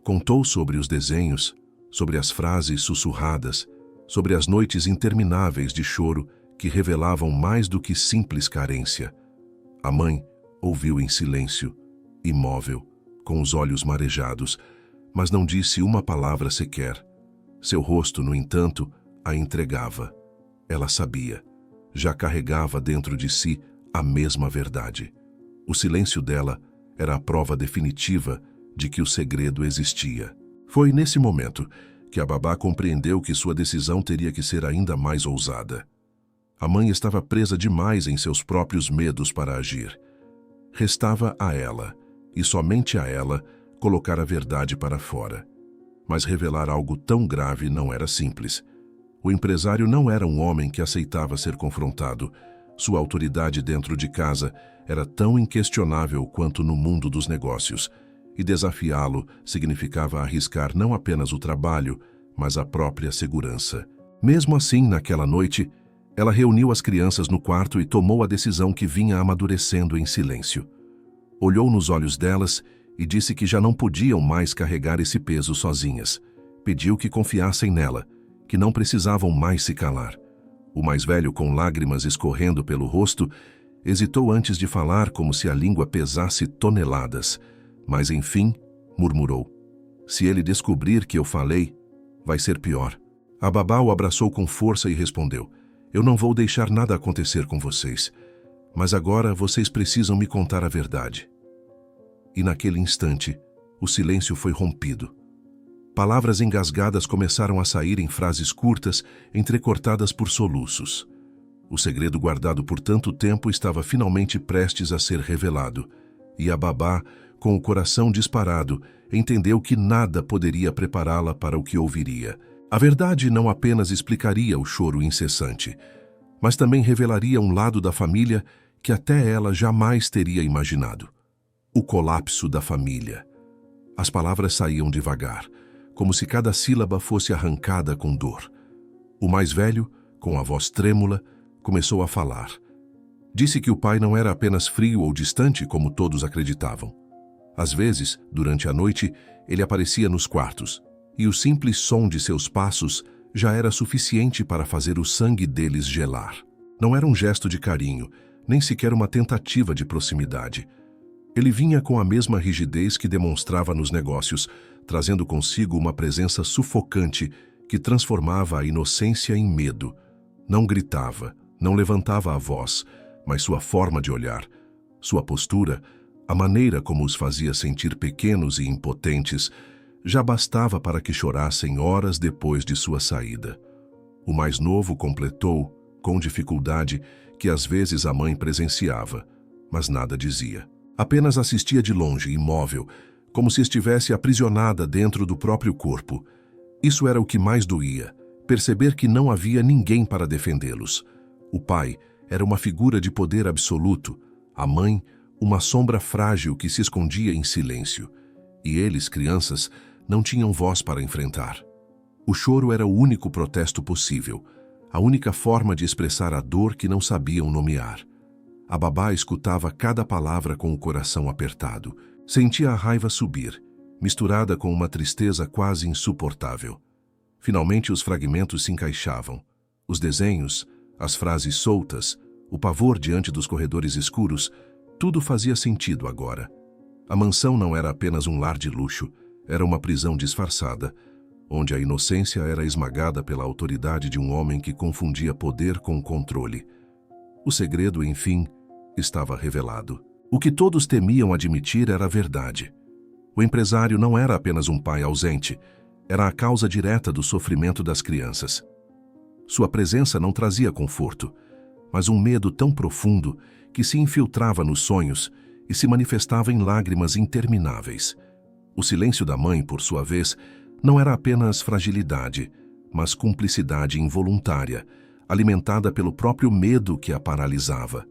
A: Contou sobre os desenhos, sobre as frases sussurradas, sobre as noites intermináveis de choro que revelavam mais do que simples carência. A mãe ouviu em silêncio, imóvel, com os olhos marejados, mas não disse uma palavra sequer. Seu rosto, no entanto, a entregava. Ela sabia, já carregava dentro de si a mesma verdade. O silêncio dela era a prova definitiva de que o segredo existia. Foi nesse momento que a babá compreendeu que sua decisão teria que ser ainda mais ousada. A mãe estava presa demais em seus próprios medos para agir. Restava a ela, e somente a ela, colocar a verdade para fora. Mas revelar algo tão grave não era simples. O empresário não era um homem que aceitava ser confrontado. Sua autoridade dentro de casa era tão inquestionável quanto no mundo dos negócios, e desafiá-lo significava arriscar não apenas o trabalho, mas a própria segurança. Mesmo assim, naquela noite, ela reuniu as crianças no quarto e tomou a decisão que vinha amadurecendo em silêncio. Olhou nos olhos delas e disse que já não podiam mais carregar esse peso sozinhas. Pediu que confiassem nela, que não precisavam mais se calar. O mais velho, com lágrimas escorrendo pelo rosto, hesitou antes de falar como se a língua pesasse toneladas, mas enfim murmurou: "Se ele descobrir que eu falei, vai ser pior." A babá o abraçou com força e respondeu: "Eu não vou deixar nada acontecer com vocês, mas agora vocês precisam me contar a verdade." E naquele instante, o silêncio foi rompido. Palavras engasgadas começaram a sair em frases curtas, entrecortadas por soluços. O segredo guardado por tanto tempo estava finalmente prestes a ser revelado, e a babá, com o coração disparado, entendeu que nada poderia prepará-la para o que ouviria. A verdade não apenas explicaria o choro incessante, mas também revelaria um lado da família que até ela jamais teria imaginado. O colapso da família. As palavras saíam devagar, como se cada sílaba fosse arrancada com dor. O mais velho, com a voz trêmula, começou a falar. Disse que o pai não era apenas frio ou distante, como todos acreditavam. Às vezes, durante a noite, ele aparecia nos quartos, e o simples som de seus passos já era suficiente para fazer o sangue deles gelar. Não era um gesto de carinho, nem sequer uma tentativa de proximidade. Ele vinha com a mesma rigidez que demonstrava nos negócios, trazendo consigo uma presença sufocante que transformava a inocência em medo. Não gritava, não levantava a voz, mas sua forma de olhar, sua postura, a maneira como os fazia sentir pequenos e impotentes, já bastava para que chorassem horas depois de sua saída. O mais novo completou, com dificuldade, que às vezes a mãe presenciava, mas nada dizia. Apenas assistia de longe, imóvel, como se estivesse aprisionada dentro do próprio corpo. Isso era o que mais doía, perceber que não havia ninguém para defendê-los. O pai era uma figura de poder absoluto, a mãe, uma sombra frágil que se escondia em silêncio. E eles, crianças, não tinham voz para enfrentar. O choro era o único protesto possível, a única forma de expressar a dor que não sabiam nomear. A babá escutava cada palavra com o coração apertado. Sentia a raiva subir, misturada com uma tristeza quase insuportável. Finalmente os fragmentos se encaixavam. Os desenhos, as frases soltas, o pavor diante dos corredores escuros, tudo fazia sentido agora. A mansão não era apenas um lar de luxo, era uma prisão disfarçada, onde a inocência era esmagada pela autoridade de um homem que confundia poder com controle. O segredo, enfim, estava revelado. O que todos temiam admitir era a verdade. O empresário não era apenas um pai ausente, era a causa direta do sofrimento das crianças. Sua presença não trazia conforto, mas um medo tão profundo que se infiltrava nos sonhos e se manifestava em lágrimas intermináveis. O silêncio da mãe, por sua vez, não era apenas fragilidade, mas cumplicidade involuntária, alimentada pelo próprio medo que a paralisava.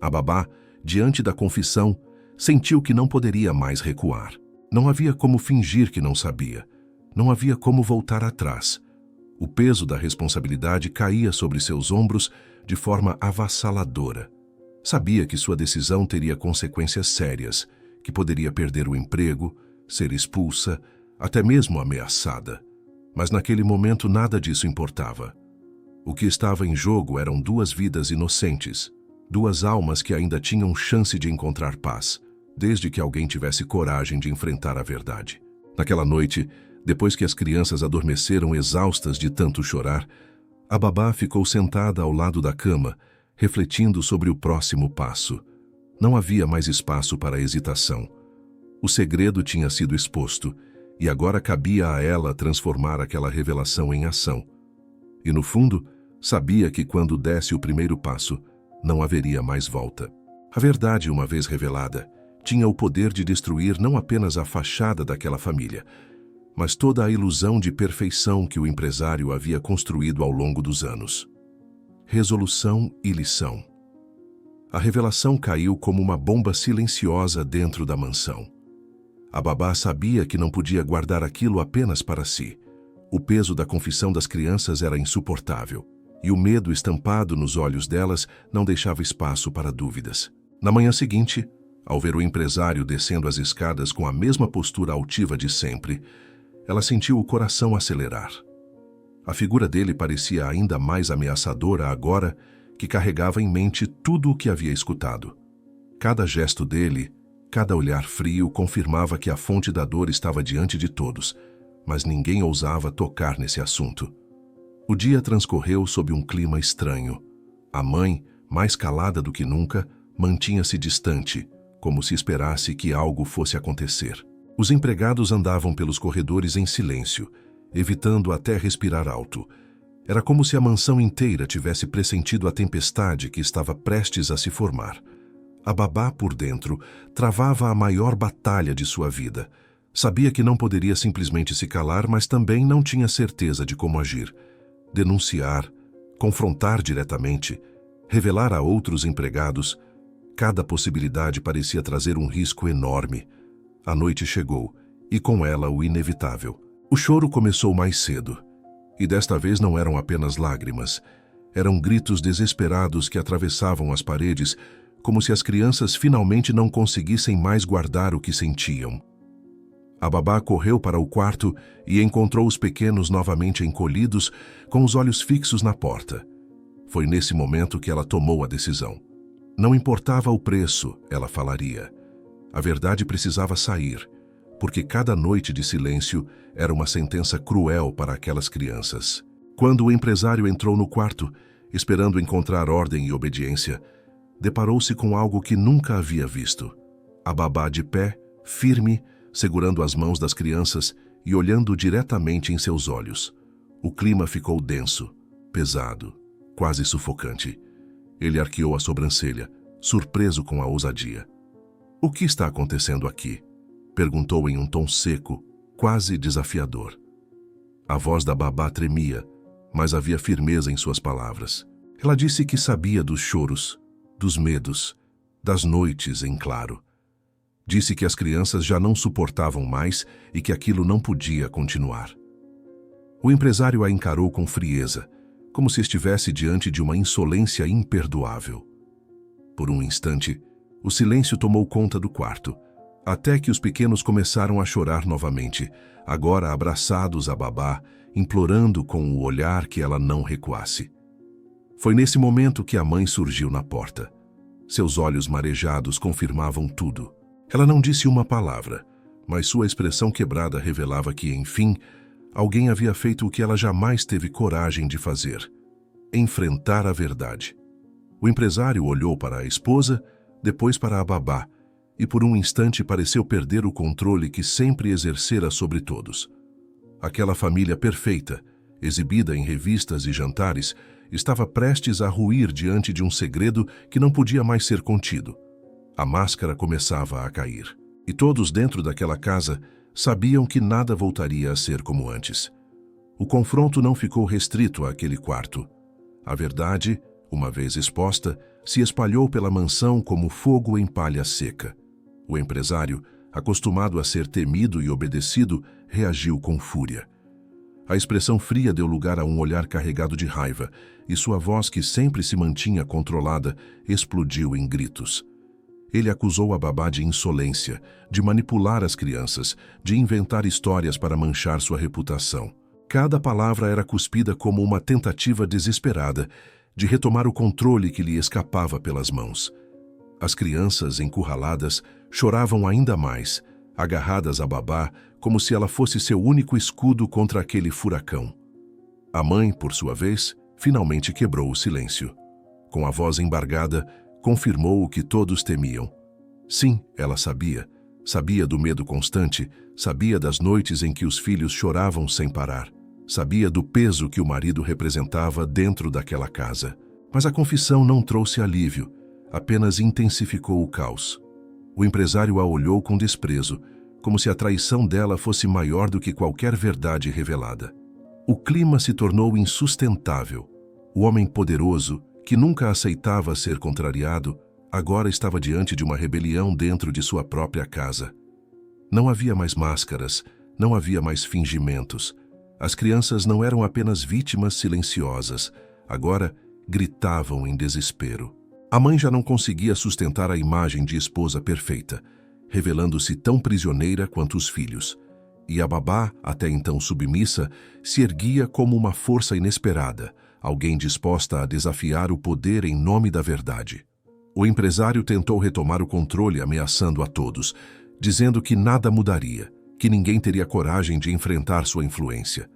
A: A babá, diante da confissão, sentiu que não poderia mais recuar. Não havia como fingir que não sabia. Não havia como voltar atrás. O peso da responsabilidade caía sobre seus ombros de forma avassaladora. Sabia que sua decisão teria consequências sérias, que poderia perder o emprego, ser expulsa, até mesmo ameaçada. Mas naquele momento nada disso importava. O que estava em jogo eram duas vidas inocentes, duas almas que ainda tinham chance de encontrar paz, desde que alguém tivesse coragem de enfrentar a verdade. Naquela noite, depois que as crianças adormeceram exaustas de tanto chorar, a babá ficou sentada ao lado da cama, refletindo sobre o próximo passo. Não havia mais espaço para hesitação. O segredo tinha sido exposto, e agora cabia a ela transformar aquela revelação em ação. E no fundo, sabia que quando desse o primeiro passo, não haveria mais volta. A verdade, uma vez revelada, tinha o poder de destruir não apenas a fachada daquela família, mas toda a ilusão de perfeição que o empresário havia construído ao longo dos anos. Resolução e lição. A revelação caiu como uma bomba silenciosa dentro da mansão. A babá sabia que não podia guardar aquilo apenas para si. O peso da confissão das crianças era insuportável, e o medo estampado nos olhos delas não deixava espaço para dúvidas. Na manhã seguinte, ao ver o empresário descendo as escadas com a mesma postura altiva de sempre, ela sentiu o coração acelerar. A figura dele parecia ainda mais ameaçadora agora que carregava em mente tudo o que havia escutado. Cada gesto dele, cada olhar frio confirmava que a fonte da dor estava diante de todos, mas ninguém ousava tocar nesse assunto. O dia transcorreu sob um clima estranho. A mãe, mais calada do que nunca, mantinha-se distante, como se esperasse que algo fosse acontecer. Os empregados andavam pelos corredores em silêncio, evitando até respirar alto. Era como se a mansão inteira tivesse pressentido a tempestade que estava prestes a se formar. A babá, por dentro, travava a maior batalha de sua vida. Sabia que não poderia simplesmente se calar, mas também não tinha certeza de como agir. Denunciar, confrontar diretamente, revelar a outros empregados. Cada possibilidade parecia trazer um risco enorme. A noite chegou, e com ela o inevitável. O choro começou mais cedo. E desta vez não eram apenas lágrimas. Eram gritos desesperados que atravessavam as paredes, como se as crianças finalmente não conseguissem mais guardar o que sentiam. A babá correu para o quarto e encontrou os pequenos novamente encolhidos, com os olhos fixos na porta. Foi nesse momento que ela tomou a decisão. Não importava o preço, ela falaria. A verdade precisava sair, porque cada noite de silêncio era uma sentença cruel para aquelas crianças. Quando o empresário entrou no quarto, esperando encontrar ordem e obediência, deparou-se com algo que nunca havia visto. A babá de pé, firme, segurando as mãos das crianças e olhando diretamente em seus olhos. O clima ficou denso, pesado, quase sufocante. Ele arqueou a sobrancelha, surpreso com a ousadia. "O que está acontecendo aqui?" perguntou em um tom seco, quase desafiador. A voz da babá tremia, mas havia firmeza em suas palavras. Ela disse que sabia dos choros, dos medos, das noites em claro. Disse que as crianças já não suportavam mais e que aquilo não podia continuar. O empresário a encarou com frieza, como se estivesse diante de uma insolência imperdoável. Por um instante, o silêncio tomou conta do quarto, até que os pequenos começaram a chorar novamente, agora abraçados à babá, implorando com o olhar que ela não recuasse. Foi nesse momento que a mãe surgiu na porta. Seus olhos marejados confirmavam tudo. Ela não disse uma palavra, mas sua expressão quebrada revelava que, enfim, alguém havia feito o que ela jamais teve coragem de fazer: enfrentar a verdade. O empresário olhou para a esposa, depois para a babá, e por um instante pareceu perder o controle que sempre exercera sobre todos. Aquela família perfeita, exibida em revistas e jantares, estava prestes a ruir diante de um segredo que não podia mais ser contido. A máscara começava a cair, e todos dentro daquela casa sabiam que nada voltaria a ser como antes. O confronto não ficou restrito àquele quarto. A verdade, uma vez exposta, se espalhou pela mansão como fogo em palha seca. O empresário, acostumado a ser temido e obedecido, reagiu com fúria. A expressão fria deu lugar a um olhar carregado de raiva, e sua voz, que sempre se mantinha controlada, explodiu em gritos. Ele acusou a babá de insolência, de manipular as crianças, de inventar histórias para manchar sua reputação. Cada palavra era cuspida como uma tentativa desesperada de retomar o controle que lhe escapava pelas mãos. As crianças, encurraladas, choravam ainda mais, agarradas à babá, como se ela fosse seu único escudo contra aquele furacão. A mãe, por sua vez, finalmente quebrou o silêncio. Com a voz embargada, confirmou o que todos temiam. Sim, ela sabia. Sabia do medo constante, sabia das noites em que os filhos choravam sem parar. Sabia do peso que o marido representava dentro daquela casa. Mas a confissão não trouxe alívio, apenas intensificou o caos. O empresário a olhou com desprezo, como se a traição dela fosse maior do que qualquer verdade revelada. O clima se tornou insustentável. O homem poderoso, que nunca aceitava ser contrariado, agora estava diante de uma rebelião dentro de sua própria casa. Não havia mais máscaras, não havia mais fingimentos. As crianças não eram apenas vítimas silenciosas, agora gritavam em desespero. A mãe já não conseguia sustentar a imagem de esposa perfeita, revelando-se tão prisioneira quanto os filhos. E a babá, até então submissa, se erguia como uma força inesperada, alguém disposta a desafiar o poder em nome da verdade. O empresário tentou retomar o controle, ameaçando a todos, dizendo que nada mudaria, que ninguém teria coragem de enfrentar sua influência.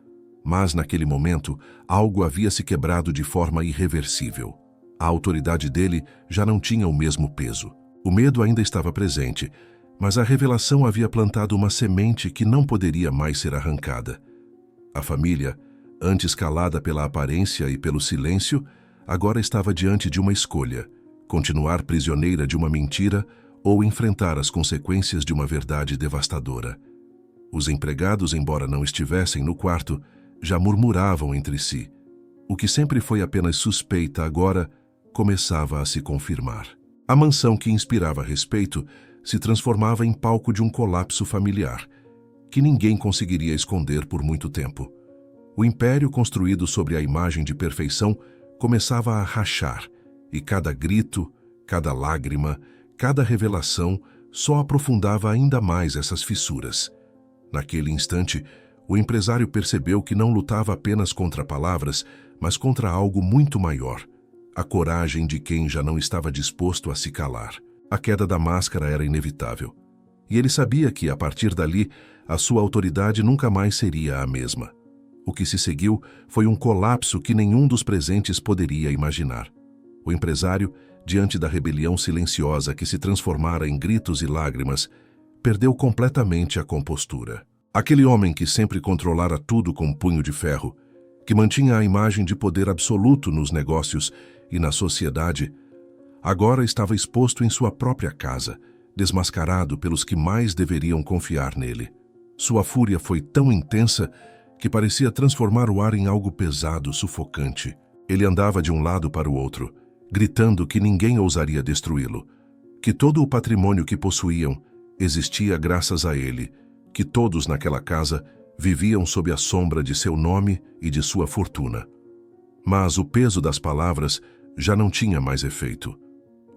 A: Mas, naquele momento, algo havia se quebrado de forma irreversível. A autoridade dele já não tinha o mesmo peso. O medo ainda estava presente, mas a revelação havia plantado uma semente que não poderia mais ser arrancada. A família, antes calada pela aparência e pelo silêncio, agora estava diante de uma escolha: continuar prisioneira de uma mentira ou enfrentar as consequências de uma verdade devastadora. Os empregados, embora não estivessem no quarto, já murmuravam entre si. O que sempre foi apenas suspeita agora começava a se confirmar. A mansão que inspirava respeito se transformava em palco de um colapso familiar, que ninguém conseguiria esconder por muito tempo. O império construído sobre a imagem de perfeição começava a rachar, e cada grito, cada lágrima, cada revelação só aprofundava ainda mais essas fissuras. Naquele instante, o empresário percebeu que não lutava apenas contra palavras, mas contra algo muito maior: a coragem de quem já não estava disposto a se calar. A queda da máscara era inevitável. E ele sabia que, a partir dali, a sua autoridade nunca mais seria a mesma. O que se seguiu foi um colapso que nenhum dos presentes poderia imaginar. O empresário, diante da rebelião silenciosa que se transformara em gritos e lágrimas, perdeu completamente a compostura. Aquele homem que sempre controlara tudo com um punho de ferro, que mantinha a imagem de poder absoluto nos negócios e na sociedade, agora estava exposto em sua própria casa, desmascarado pelos que mais deveriam confiar nele. Sua fúria foi tão intensa que parecia transformar o ar em algo pesado, sufocante. Ele andava de um lado para o outro, gritando que ninguém ousaria destruí-lo, que todo o patrimônio que possuíam existia graças a ele, que todos naquela casa viviam sob a sombra de seu nome e de sua fortuna. Mas o peso das palavras já não tinha mais efeito.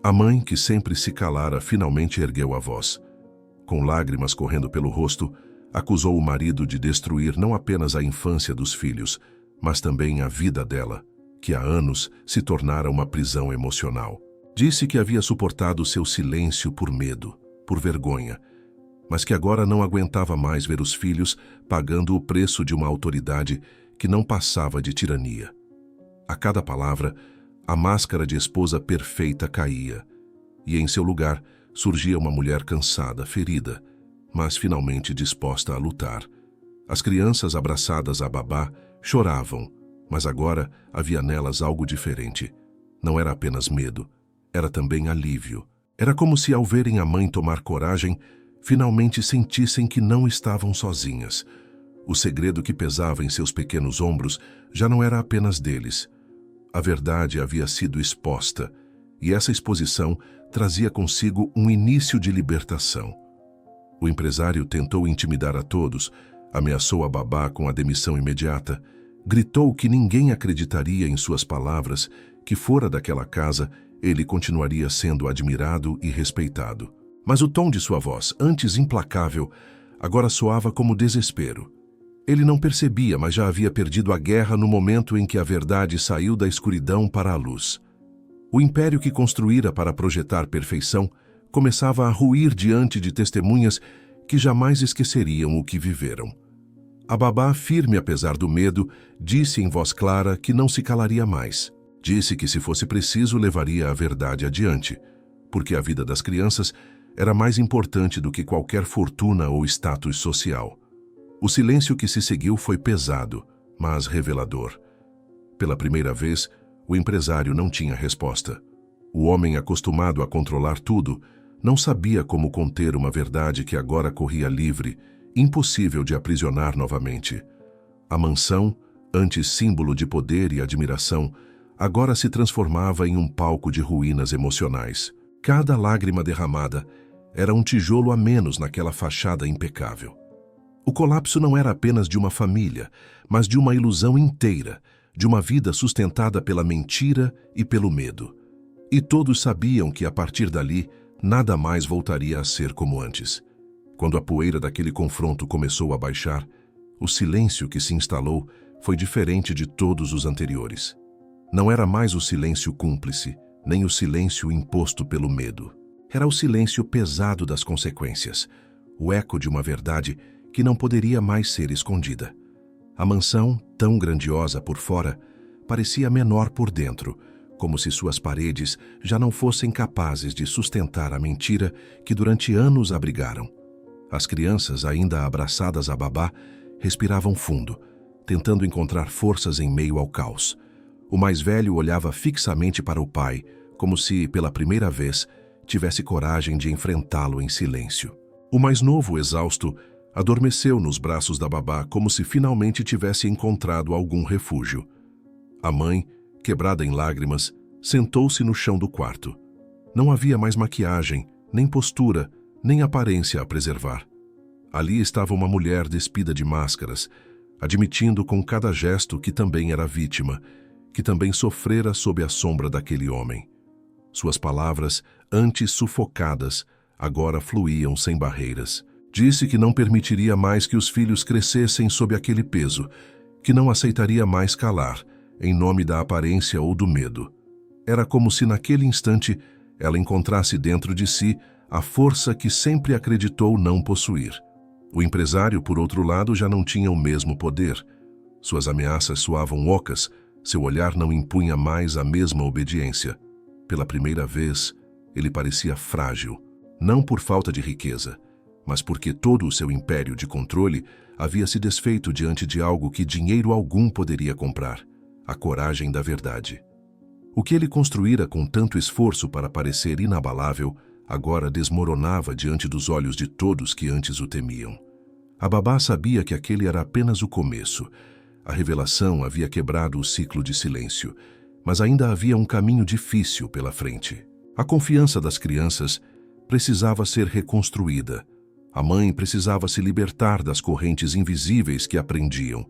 A: A mãe, que sempre se calara, finalmente ergueu a voz. Com lágrimas correndo pelo rosto, acusou o marido de destruir não apenas a infância dos filhos, mas também a vida dela, que há anos se tornara uma prisão emocional. Disse que havia suportado seu silêncio por medo, por vergonha, mas que agora não aguentava mais ver os filhos pagando o preço de uma autoridade que não passava de tirania. A cada palavra, a máscara de esposa perfeita caía, e em seu lugar surgia uma mulher cansada, ferida, mas finalmente disposta a lutar. As crianças abraçadas à babá choravam, mas agora havia nelas algo diferente. Não era apenas medo, era também alívio. Era como se, ao verem a mãe tomar coragem, finalmente sentissem que não estavam sozinhas. O segredo que pesava em seus pequenos ombros já não era apenas deles. A verdade havia sido exposta, e essa exposição trazia consigo um início de libertação. O empresário tentou intimidar a todos, ameaçou a babá com a demissão imediata, gritou que ninguém acreditaria em suas palavras, que fora daquela casa ele continuaria sendo admirado e respeitado. Mas o tom de sua voz, antes implacável, agora soava como desespero. Ele não percebia, mas já havia perdido a guerra no momento em que a verdade saiu da escuridão para a luz. O império que construíra para projetar perfeição começava a ruir diante de testemunhas que jamais esqueceriam o que viveram. A babá, firme apesar do medo, disse em voz clara que não se calaria mais. Disse que, se fosse preciso, levaria a verdade adiante, porque a vida das crianças era mais importante do que qualquer fortuna ou status social. O silêncio que se seguiu foi pesado, mas revelador. Pela primeira vez, o empresário não tinha resposta. O homem, acostumado a controlar tudo, não sabia como conter uma verdade que agora corria livre, impossível de aprisionar novamente. A mansão, antes símbolo de poder e admiração, agora se transformava em um palco de ruínas emocionais. Cada lágrima derramada era um tijolo a menos naquela fachada impecável. O colapso não era apenas de uma família, mas de uma ilusão inteira, de uma vida sustentada pela mentira e pelo medo. E todos sabiam que, a partir dali, nada mais voltaria a ser como antes. Quando a poeira daquele confronto começou a baixar, o silêncio que se instalou foi diferente de todos os anteriores. Não era mais o silêncio cúmplice, nem o silêncio imposto pelo medo. Era o silêncio pesado das consequências, o eco de uma verdade que não poderia mais ser escondida. A mansão, tão grandiosa por fora, parecia menor por dentro, como se suas paredes já não fossem capazes de sustentar a mentira que durante anos abrigaram. As crianças, ainda abraçadas à babá, respiravam fundo, tentando encontrar forças em meio ao caos. O mais velho olhava fixamente para o pai, como se, pela primeira vez, tivesse coragem de enfrentá-lo em silêncio. O mais novo, exausto, adormeceu nos braços da babá como se finalmente tivesse encontrado algum refúgio. A mãe, quebrada em lágrimas, sentou-se no chão do quarto. Não havia mais maquiagem, nem postura, nem aparência a preservar. Ali estava uma mulher despida de máscaras, admitindo com cada gesto que também era vítima, que também sofrera sob a sombra daquele homem. Suas palavras, antes sufocadas, agora fluíam sem barreiras. Disse que não permitiria mais que os filhos crescessem sob aquele peso, que não aceitaria mais calar, em nome da aparência ou do medo. Era como se naquele instante ela encontrasse dentro de si a força que sempre acreditou não possuir. O empresário, por outro lado, já não tinha o mesmo poder. Suas ameaças soavam ocas, seu olhar não impunha mais a mesma obediência. Pela primeira vez, ele parecia frágil, não por falta de riqueza, mas porque todo o seu império de controle havia se desfeito diante de algo que dinheiro algum poderia comprar: a coragem da verdade. O que ele construíra com tanto esforço para parecer inabalável, agora desmoronava diante dos olhos de todos que antes o temiam. A babá sabia que aquele era apenas o começo. A revelação havia quebrado o ciclo de silêncio, mas ainda havia um caminho difícil pela frente. A confiança das crianças precisava ser reconstruída. A mãe precisava se libertar das correntes invisíveis que a prendiam,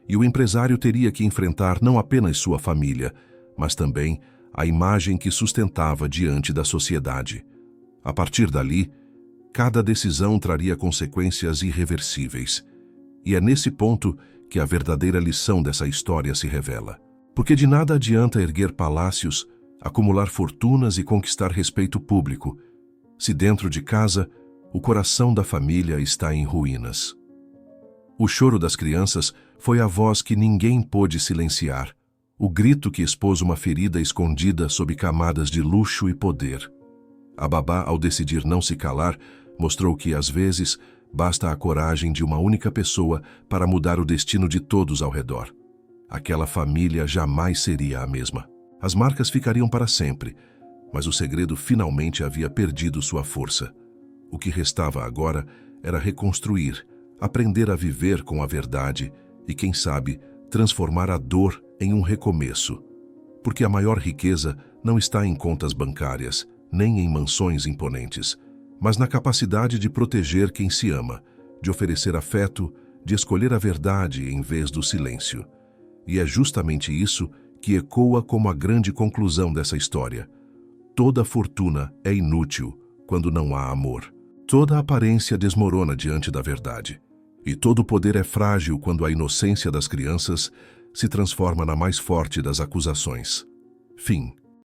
A: e o empresário teria que enfrentar não apenas sua família, mas também a imagem que sustentava diante da sociedade. A partir dali, cada decisão traria consequências irreversíveis. E é nesse ponto que a verdadeira lição dessa história se revela. Porque de nada adianta erguer palácios, acumular fortunas e conquistar respeito público, se dentro de casa o coração da família está em ruínas. O choro das crianças foi a voz que ninguém pôde silenciar, o grito que expôs uma ferida escondida sob camadas de luxo e poder. A babá, ao decidir não se calar, mostrou que, às vezes, basta a coragem de uma única pessoa para mudar o destino de todos ao redor. Aquela família jamais seria a mesma. As marcas ficariam para sempre, mas o segredo finalmente havia perdido sua força. O que restava agora era reconstruir, aprender a viver com a verdade e, quem sabe, transformar a dor em um recomeço. Porque a maior riqueza não está em contas bancárias, nem em mansões imponentes, mas na capacidade de proteger quem se ama, de oferecer afeto, de escolher a verdade em vez do silêncio. E é justamente isso que ecoa como a grande conclusão dessa história. Toda fortuna é inútil quando não há amor. Toda aparência desmorona diante da verdade. E todo poder é frágil quando a inocência das crianças se transforma na mais forte das acusações. Fim.